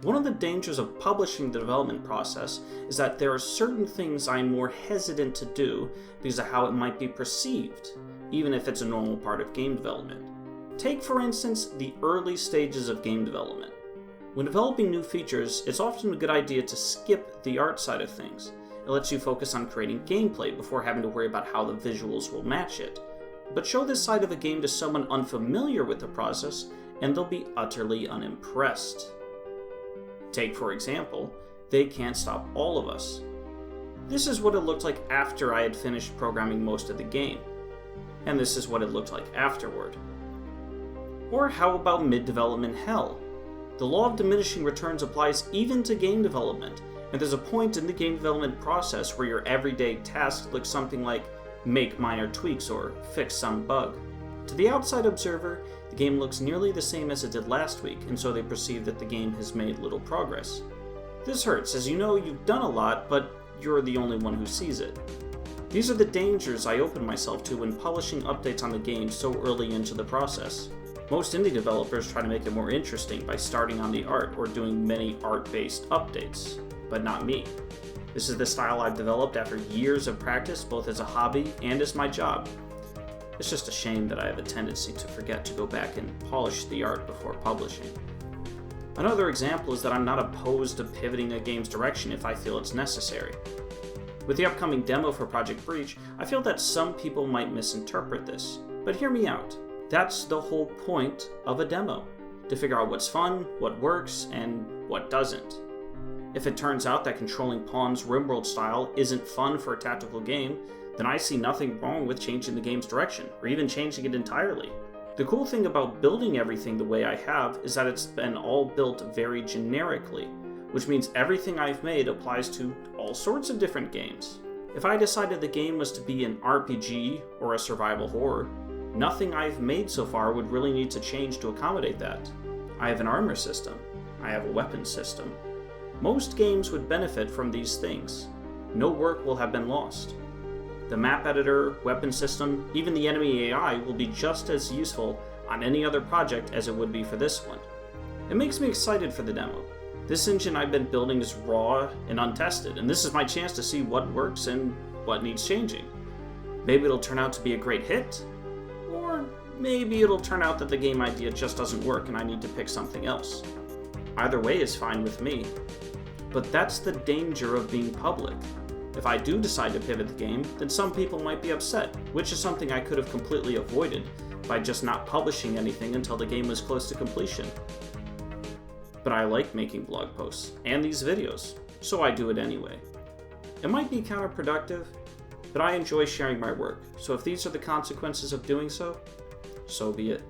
One of the dangers of publishing the development process is that there are certain things I'm more hesitant to do because of how it might be perceived, even if it's a normal part of game development. Take, for instance, the early stages of game development. When developing new features, it's often a good idea to skip the art side of things. It lets you focus on creating gameplay before having to worry about how the visuals will match it. But show this side of a game to someone unfamiliar with the process, and they'll be utterly unimpressed. Take, for example, They Can't Stop All of Us. This is what it looked like after I had finished programming most of the game. And this is what it looked like afterward. Or how about mid-development hell? The law of diminishing returns applies even to game development, and there's a point in the game development process where your everyday task looks something like make minor tweaks or fix some bug. To the outside observer, the game looks nearly the same as it did last week, and so they perceive that the game has made little progress. This hurts, as you know you've done a lot, but you're the only one who sees it. These are the dangers I open myself to when publishing updates on the game so early into the process. Most indie developers try to make it more interesting by starting on the art or doing many art-based updates, but not me. This is the style I've developed after years of practice, both as a hobby and as my job. It's just a shame that I have a tendency to forget to go back and polish the art before publishing. Another example is that I'm not opposed to pivoting a game's direction if I feel it's necessary. With the upcoming demo for Project Breach, I feel that some people might misinterpret this, but hear me out. That's the whole point of a demo, to figure out what's fun, what works, and what doesn't. If it turns out that controlling pawns RimWorld style isn't fun for a tactical game, then I see nothing wrong with changing the game's direction, or even changing it entirely. The cool thing about building everything the way I have is that it's been all built very generically, which means everything I've made applies to all sorts of different games. If I decided the game was to be an RPG or a survival horror, nothing I've made so far would really need to change to accommodate that. I have an armor system. I have a weapon system. Most games would benefit from these things. No work will have been lost. The map editor, weapon system, even the enemy AI will be just as useful on any other project as it would be for this one. It makes me excited for the demo. This engine I've been building is raw and untested, and this is my chance to see what works and what needs changing. Maybe it'll turn out to be a great hit, or maybe it'll turn out that the game idea just doesn't work and I need to pick something else. Either way is fine with me. But that's the danger of being public. If I do decide to pivot the game, then some people might be upset, which is something I could have completely avoided by just not publishing anything until the game was close to completion. But I like making blog posts and these videos, so I do it anyway. It might be counterproductive, but I enjoy sharing my work, so if these are the consequences of doing so, so be it.